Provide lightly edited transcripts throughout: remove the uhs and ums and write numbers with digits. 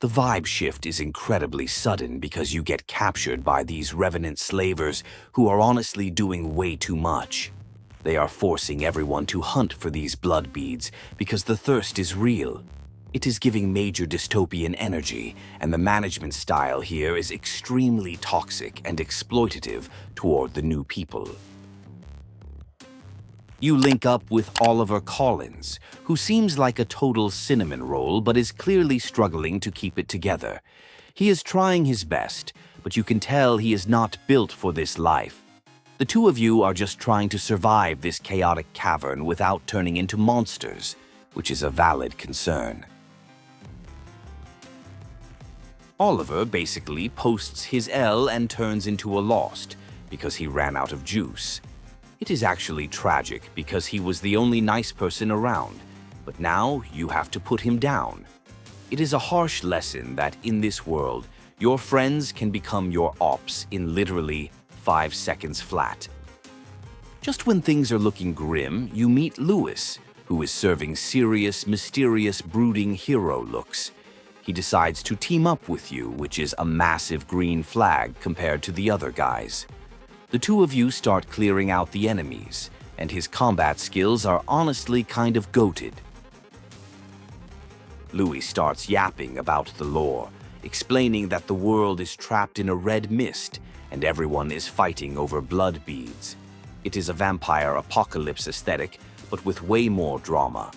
The vibe shift is incredibly sudden because you get captured by these Revenant slavers who are honestly doing way too much. They are forcing everyone to hunt for these blood beads because the thirst is real. It is giving major dystopian energy, and the management style here is extremely toxic and exploitative toward the new people. You link up with Oliver Collins, who seems like a total cinnamon roll but is clearly struggling to keep it together. He is trying his best, but you can tell he is not built for this life. The two of you are just trying to survive this chaotic cavern without turning into monsters, which is a valid concern. Oliver basically posts his L and turns into a Lost because he ran out of juice. It is actually tragic because he was the only nice person around, but now you have to put him down. It is a harsh lesson that in this world, your friends can become your ops in literally 5 seconds flat. Just when things are looking grim, you meet Lewis, who is serving serious, mysterious, brooding hero looks. He decides to team up with you, which is a massive green flag compared to the other guys. The two of you start clearing out the enemies, and his combat skills are honestly kind of goated. Louis starts yapping about the lore, explaining that the world is trapped in a red mist and everyone is fighting over blood beads. It is a vampire apocalypse aesthetic, but with way more drama.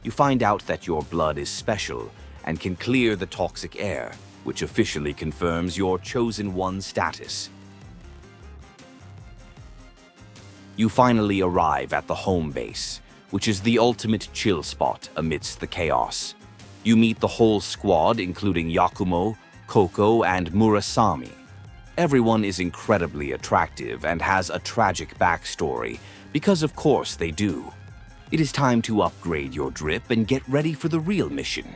You find out that your blood is special and can clear the toxic air, which officially confirms your chosen one status. You finally arrive at the home base, which is the ultimate chill spot amidst the chaos. You meet the whole squad, including Yakumo, Koko, and Murasami. Everyone is incredibly attractive and has a tragic backstory, because of course they do. It is time to upgrade your drip and get ready for the real mission.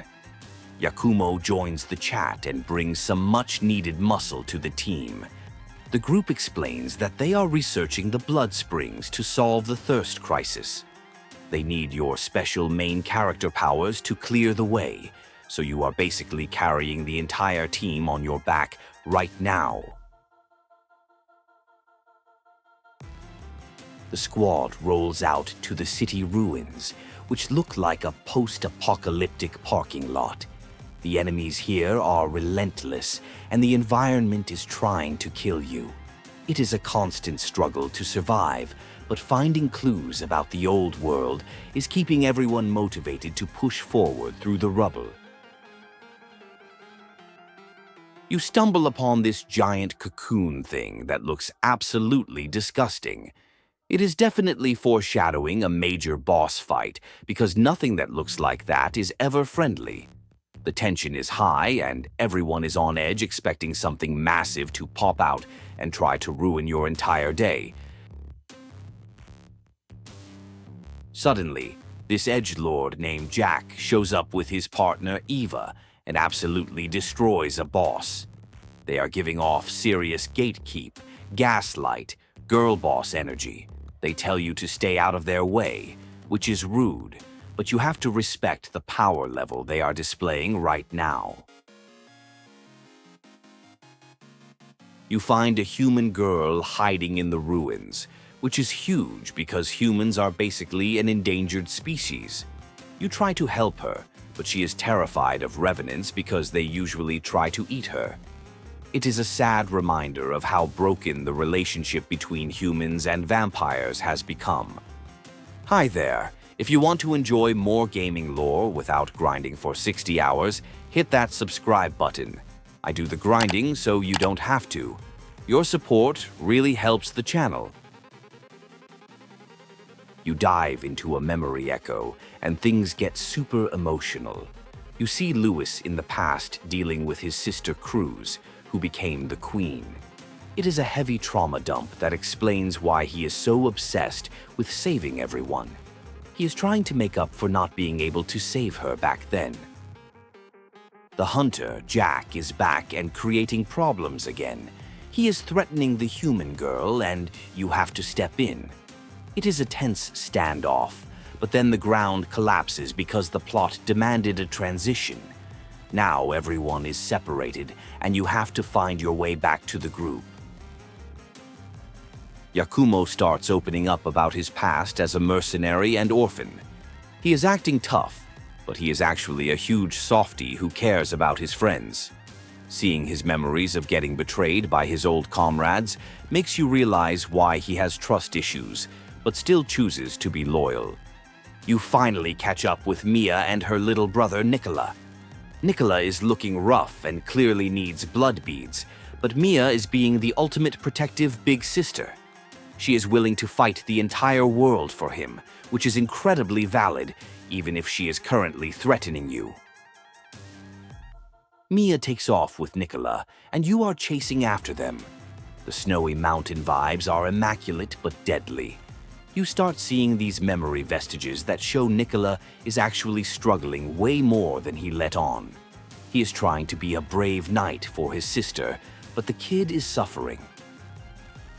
Yakumo joins the chat and brings some much-needed muscle to the team. The group explains that they are researching the Bloodsprings to solve the thirst crisis. They need your special main character powers to clear the way, so you are basically carrying the entire team on your back right now. The squad rolls out to the city ruins, which look like a post-apocalyptic parking lot. The enemies here are relentless, and the environment is trying to kill you. It is a constant struggle to survive, but finding clues about the old world is keeping everyone motivated to push forward through the rubble. You stumble upon this giant cocoon thing that looks absolutely disgusting. It is definitely foreshadowing a major boss fight, because nothing that looks like that is ever friendly. The tension is high, and everyone is on edge expecting something massive to pop out and try to ruin your entire day. Suddenly, this edgelord named Jack shows up with his partner Eva and absolutely destroys a boss. They are giving off serious gatekeep, gaslight, girl boss energy. They tell you to stay out of their way, which is rude, but you have to respect the power level they are displaying right now. You find a human girl hiding in the ruins, which is huge because humans are basically an endangered species. You try to help her, but she is terrified of revenants because they usually try to eat her. It is a sad reminder of how broken the relationship between humans and vampires has become. Hi there. If you want to enjoy more gaming lore without grinding for 60 hours, hit that subscribe button. I do the grinding so you don't have to. Your support really helps the channel. You dive into a memory echo, and things get super emotional. You see Lewis in the past dealing with his sister Cruz, who became the queen. It is a heavy trauma dump that explains why he is so obsessed with saving everyone. He is trying to make up for not being able to save her back then. The hunter, Jack, is back and creating problems again. He is threatening the human girl, and you have to step in. It is a tense standoff, but then the ground collapses because the plot demanded a transition. Now everyone is separated, and you have to find your way back to the group. Yakumo starts opening up about his past as a mercenary and orphan. He is acting tough, but he is actually a huge softie who cares about his friends. Seeing his memories of getting betrayed by his old comrades makes you realize why he has trust issues, but still chooses to be loyal. You finally catch up with Mia and her little brother Nikola. Nikola is looking rough and clearly needs blood beads, but Mia is being the ultimate protective big sister. She is willing to fight the entire world for him, which is incredibly valid, even if she is currently threatening you. Mia takes off with Nikola, and you are chasing after them. The snowy mountain vibes are immaculate but deadly. You start seeing these memory vestiges that show Nikola is actually struggling way more than he let on. He is trying to be a brave knight for his sister, but the kid is suffering.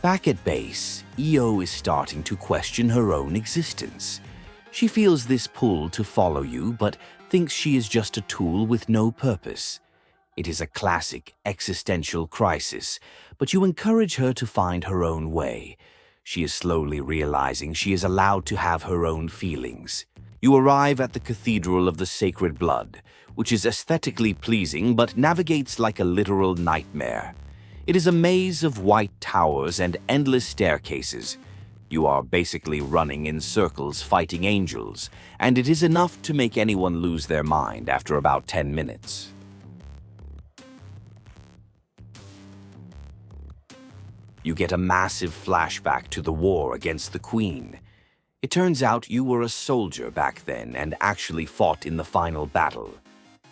Back at base, Io is starting to question her own existence. She feels this pull to follow you, but thinks she is just a tool with no purpose. It is a classic existential crisis, but you encourage her to find her own way. She is slowly realizing she is allowed to have her own feelings. You arrive at the Cathedral of the Sacred Blood, which is aesthetically pleasing but navigates like a literal nightmare. It is a maze of white towers and endless staircases. You are basically running in circles fighting angels, and it is enough to make anyone lose their mind after about 10 minutes. You get a massive flashback to the war against the Queen. It turns out you were a soldier back then and actually fought in the final battle.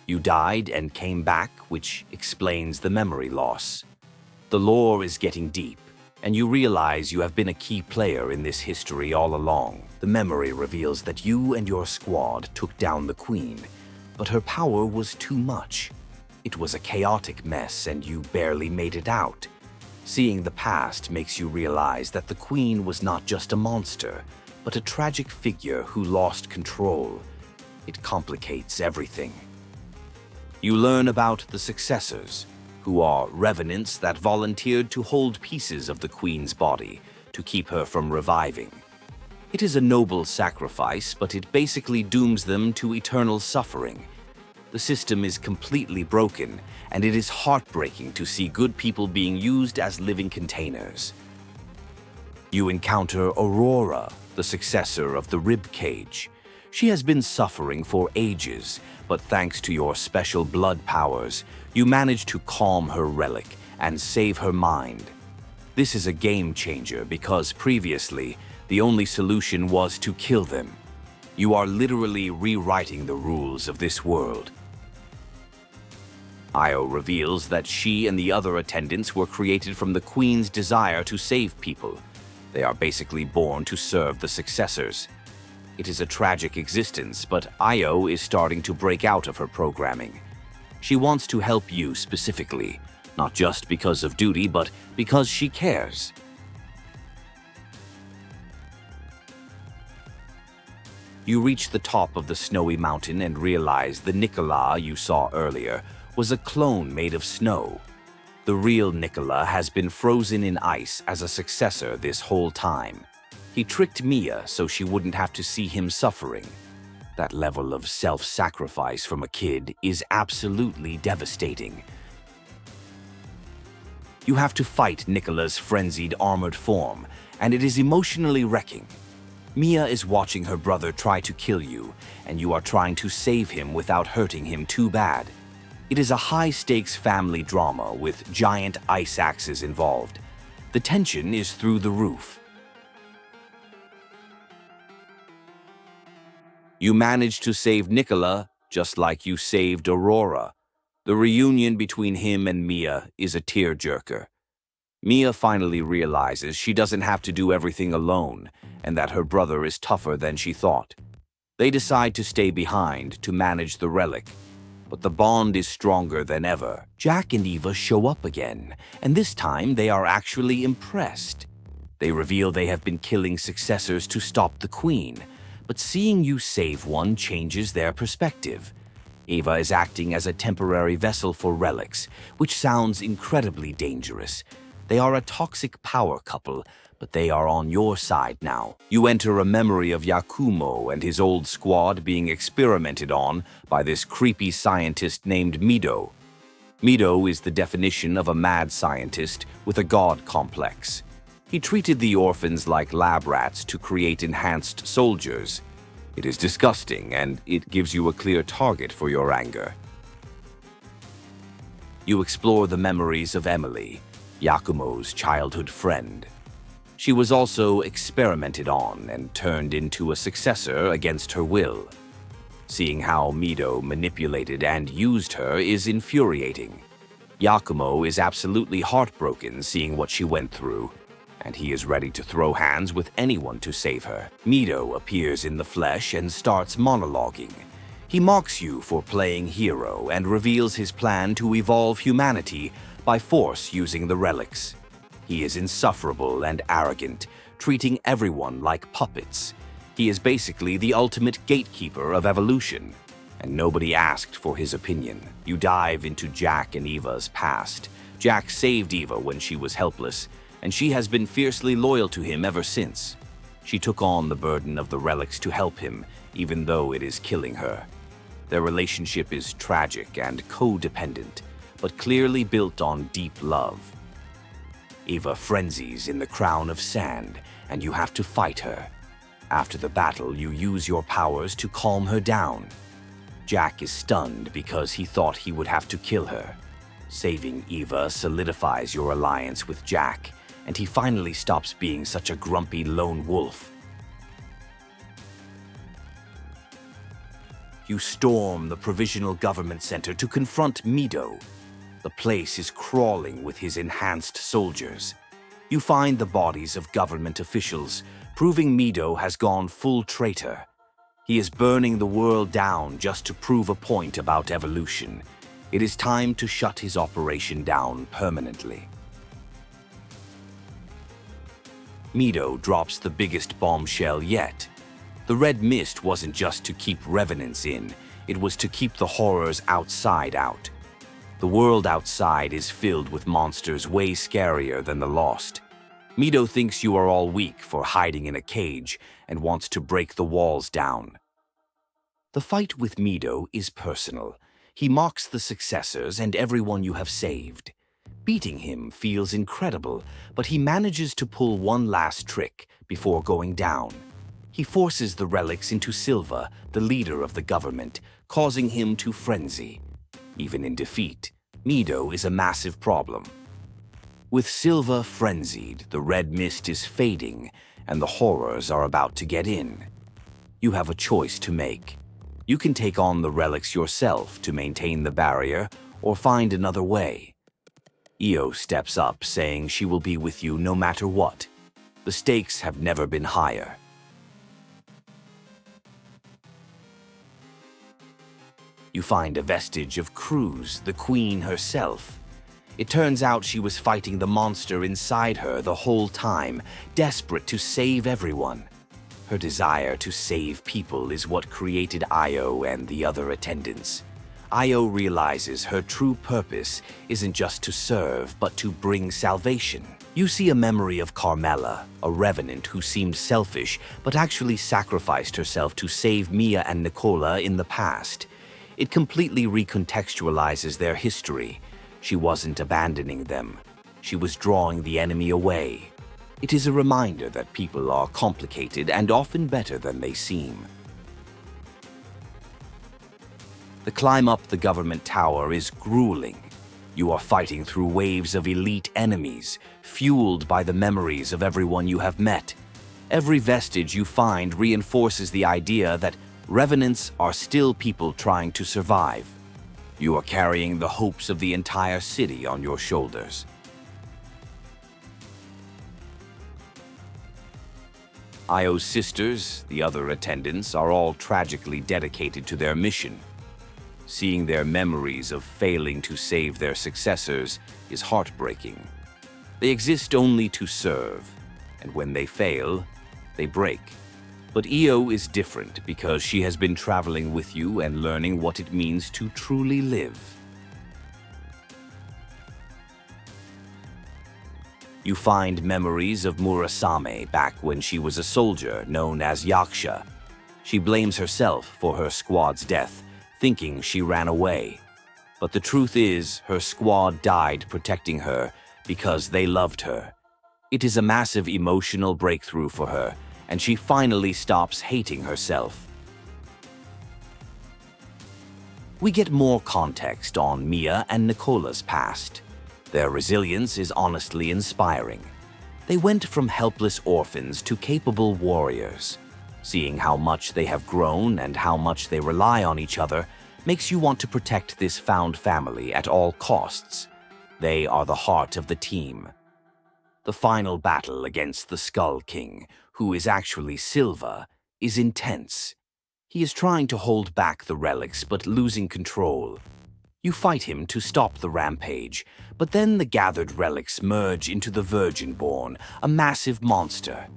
You died and came back, which explains the memory loss. The lore is getting deep, and you realize you have been a key player in this history all along. The memory reveals that you and your squad took down the Queen, but her power was too much. It was a chaotic mess and you barely made it out. Seeing the past makes you realize that the Queen was not just a monster, but a tragic figure who lost control. It complicates everything. You learn about the successors, who are Revenants that volunteered to hold pieces of the Queen's body to keep her from reviving. It is a noble sacrifice, but it basically dooms them to eternal suffering. The system is completely broken, and it is heartbreaking to see good people being used as living containers. You encounter Aurora, the successor of the rib cage. She has been suffering for ages, but thanks to your special blood powers, you manage to calm her relic and save her mind. This is a game changer because previously, the only solution was to kill them. You are literally rewriting the rules of this world. Io reveals that she and the other attendants were created from the Queen's desire to save people. They are basically born to serve the successors. It is a tragic existence, but Io is starting to break out of her programming. She wants to help you specifically, not just because of duty, but because she cares. You reach the top of the snowy mountain and realize the Nikola you saw earlier was a clone made of snow. The real Nikola has been frozen in ice as a successor this whole time. He tricked Mia so she wouldn't have to see him suffering. That level of self-sacrifice from a kid is absolutely devastating. You have to fight Nikola's frenzied armored form, and it is emotionally wrecking. Mia is watching her brother try to kill you, and you are trying to save him without hurting him too bad. It is a high-stakes family drama with giant ice axes involved. The tension is through the roof. You manage to save Nikola just like you saved Aurora. The reunion between him and Mia is a tearjerker. Mia finally realizes she doesn't have to do everything alone and that her brother is tougher than she thought. They decide to stay behind to manage the relic, but the bond is stronger than ever. Jack and Eva show up again, and this time they are actually impressed. They reveal they have been killing successors to stop the Queen, but seeing you save one changes their perspective. Eva is acting as a temporary vessel for relics, which sounds incredibly dangerous. They are a toxic power couple, but they are on your side now. You enter a memory of Yakumo and his old squad being experimented on by this creepy scientist named Mido. Mido is the definition of a mad scientist with a god complex. He treated the orphans like lab rats to create enhanced soldiers. It is disgusting, and it gives you a clear target for your anger. You explore the memories of Emily, Yakumo's childhood friend. She was also experimented on and turned into a successor against her will. Seeing how Mido manipulated and used her is infuriating. Yakumo is absolutely heartbroken seeing what she went through, and he is ready to throw hands with anyone to save her. Mido appears in the flesh and starts monologuing. He mocks you for playing hero and reveals his plan to evolve humanity by force using the relics. He is insufferable and arrogant, treating everyone like puppets. He is basically the ultimate gatekeeper of evolution, and nobody asked for his opinion. You dive into Jack and Eva's past. Jack saved Eva when she was helpless, and she has been fiercely loyal to him ever since. She took on the burden of the relics to help him, even though it is killing her. Their relationship is tragic and codependent, but clearly built on deep love. Eva frenzies in the crown of sand, and you have to fight her. After the battle, you use your powers to calm her down. Jack is stunned because he thought he would have to kill her. Saving Eva solidifies your alliance with Jack, and he finally stops being such a grumpy lone wolf. You storm the Provisional Government Center to confront Mido. The place is crawling with his enhanced soldiers. You find the bodies of government officials, proving Mido has gone full traitor. He is burning the world down just to prove a point about evolution. It is time to shut his operation down permanently. Mido drops the biggest bombshell yet. The red mist wasn't just to keep revenants in, it was to keep the horrors outside out. The world outside is filled with monsters way scarier than the Lost. Mido thinks you are all weak for hiding in a cage and wants to break the walls down. The fight with Mido is personal. He mocks the successors and everyone you have saved. Beating him feels incredible, but he manages to pull one last trick before going down. He forces the relics into Silva, the leader of the government, causing him to frenzy. Even in defeat, Mido is a massive problem. With Silva frenzied, the red mist is fading, and the horrors are about to get in. You have a choice to make. You can take on the relics yourself to maintain the barrier, or find another way. Io steps up, saying she will be with you no matter what. The stakes have never been higher. You find a vestige of Cruz, the queen herself. It turns out she was fighting the monster inside her the whole time, desperate to save everyone. Her desire to save people is what created Io and the other attendants. Io realizes her true purpose isn't just to serve, but to bring salvation. You see a memory of Carmela, a revenant who seemed selfish, but actually sacrificed herself to save Mia and Nikola in the past. It completely recontextualizes their history. She wasn't abandoning them. She was drawing the enemy away. It is a reminder that people are complicated and often better than they seem. The climb up the government tower is grueling. You are fighting through waves of elite enemies, fueled by the memories of everyone you have met. Every vestige you find reinforces the idea that revenants are still people trying to survive. You are carrying the hopes of the entire city on your shoulders. Io's sisters, the other attendants, are all tragically dedicated to their mission. Seeing their memories of failing to save their successors is heartbreaking. They exist only to serve, and when they fail, they break. But Io is different because she has been traveling with you and learning what it means to truly live. You find memories of Murasame back when she was a soldier known as Yaksha. She blames herself for her squad's death, thinking she ran away. But the truth is, her squad died protecting her because they loved her. It is a massive emotional breakthrough for her, and she finally stops hating herself. We get more context on Mia and Nikola's past. Their resilience is honestly inspiring. They went from helpless orphans to capable warriors. Seeing how much they have grown and how much they rely on each other makes you want to protect this found family at all costs. They are the heart of the team. The final battle against the Skull King, who is actually Silva, is intense. He is trying to hold back the relics but losing control. You fight him to stop the rampage, but then the gathered relics merge into the Virgin-born, a massive monster.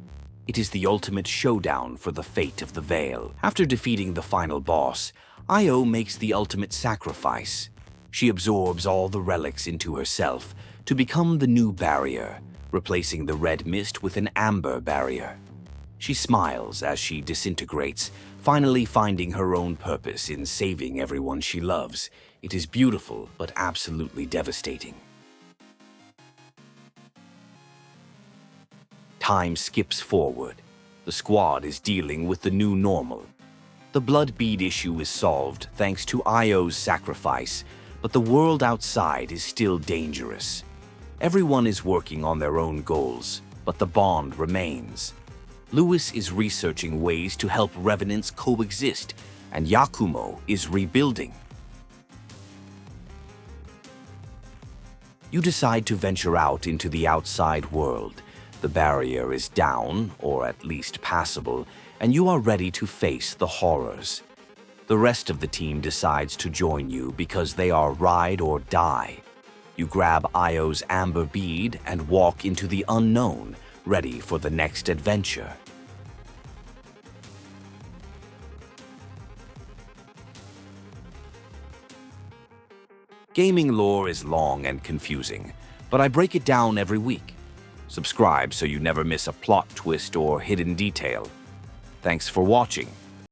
It is the ultimate showdown for the fate of the Veil. After defeating the final boss, Io makes the ultimate sacrifice. She absorbs all the relics into herself to become the new barrier, replacing the red mist with an amber barrier. She smiles as she disintegrates, finally finding her own purpose in saving everyone she loves. It is beautiful, but absolutely devastating. Time skips forward. The squad is dealing with the new normal. The blood bead issue is solved thanks to Io's sacrifice, but the world outside is still dangerous. Everyone is working on their own goals, but the bond remains. Lewis is researching ways to help Revenants coexist, and Yakumo is rebuilding. You decide to venture out into the outside world. The barrier is down, or at least passable, and you are ready to face the horrors. The rest of the team decides to join you because they are ride or die. You grab Io's amber bead and walk into the unknown, ready for the next adventure. Gaming lore is long and confusing, but I break it down every week. Subscribe so you never miss a plot twist or hidden detail. Thanks for watching.